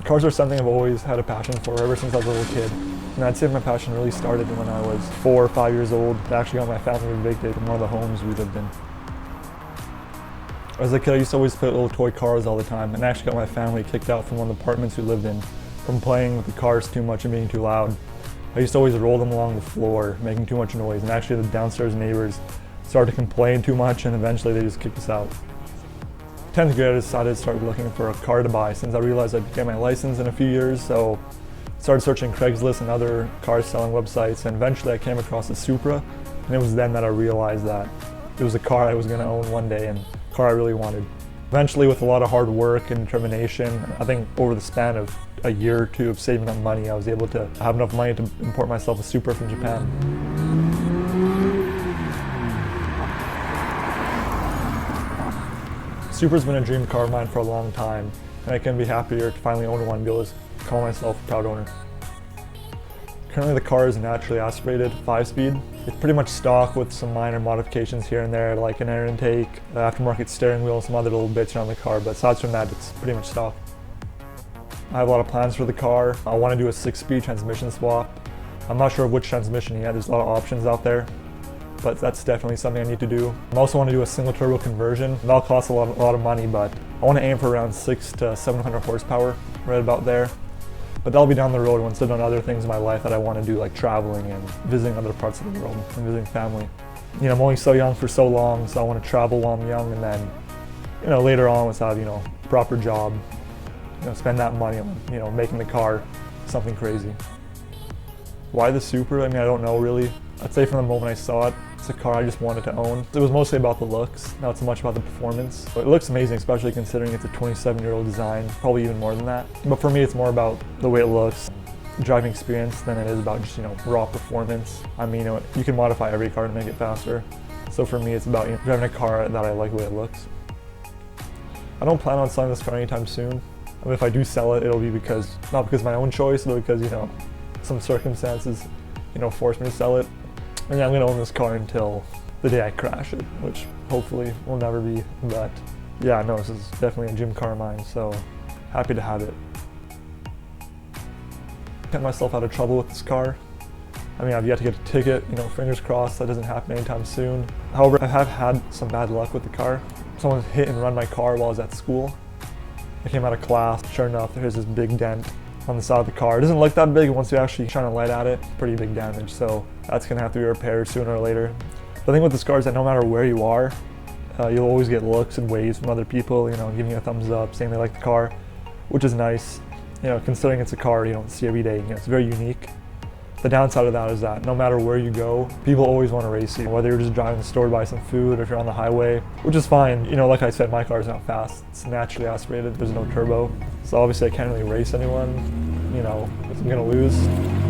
Cars are something I've always had a passion for ever since I was a little kid. And I'd say my passion really started when I was 4 or 5 years old. I actually got my family evicted from one of the homes we lived in. As a kid, I used to always play with little toy cars all the time, and I actually got my family kicked out from one of the apartments we lived in from playing with the cars too much and being too loud. I used to always roll them along the floor, making too much noise, and actually the downstairs neighbors started to complain too much, and eventually they just kicked us out. 10th grade, I decided to start looking for a car to buy since I realized I'd get my license in a few years, so I started searching Craigslist and other car selling websites, and eventually I came across a Supra, and it was then that I realized that it was a car I was going to own one day and a car I really wanted. Eventually, with a lot of hard work and determination, I think over the span of a year or two of saving up money, I was able to have enough money to import myself a Supra from Japan. Supra's been a dream car of mine for a long time, and I couldn't be happier to finally own one and be able to call myself a proud owner. Currently the car is naturally aspirated 5-speed. It's pretty much stock with some minor modifications here and there, like an air intake, aftermarket steering wheel, some other little bits around the car, but aside from that, it's pretty much stock. I have a lot of plans for the car. I want to do a 6-speed transmission swap. I'm not sure which transmission yet, there's a lot of options out there, but that's definitely something I need to do. I also want to do a single turbo conversion. That'll cost a lot of money, but I want to aim for around 600 to 700 horsepower, right about there. But that'll be down the road once I've done other things in my life that I want to do, like traveling and visiting other parts of the world and visiting family. You know, I'm only so young for so long, so I want to travel while I'm young, and then, you know, later on once I have, you know, proper job, you know, spend that money on, you know, making the car something crazy. Why the Supra? I mean, I don't know really. I'd say from the moment I saw it, it's a car I just wanted to own. It was mostly about the looks, not so much about the performance. But it looks amazing, especially considering it's a 27-year-old design, probably even more than that. But for me, it's more about the way it looks, driving experience, than it is about just, you know, raw performance. I mean, you know, you can modify every car to make it faster. So for me, it's about, you know, driving a car that I like the way it looks. I don't plan on selling this car anytime soon. I mean, if I do sell it, it'll be because, not because of my own choice, but because, you know, some circumstances, you know, forced me to sell it. And yeah, I'm gonna own this car until the day I crash it, which hopefully will never be, but yeah, no, this is definitely a dream car of mine, so happy to have it. Kept myself out of trouble with this car. I mean, I've yet to get a ticket, you know, fingers crossed that doesn't happen anytime soon. However, I have had some bad luck with the car. Someone hit and run my car while I was at school. I came out of class, sure enough, there's this big dent on the side of the car. It doesn't look that big once you actually shine a light at it. Pretty big damage, so that's gonna have to be repaired sooner or later. The thing with this car is that no matter where you are, you'll always get looks and waves from other people, you know, giving you a thumbs up, saying they like the car, which is nice. You know, considering it's a car you don't see every day, you know, it's very unique. The downside of that is that no matter where you go, people always want to race you, whether you're just driving to the store to buy some food or if you're on the highway, which is fine. You know, like I said, my car is not fast. It's naturally aspirated. There's no turbo. So obviously I can't really race anyone, you know, if I'm going to lose.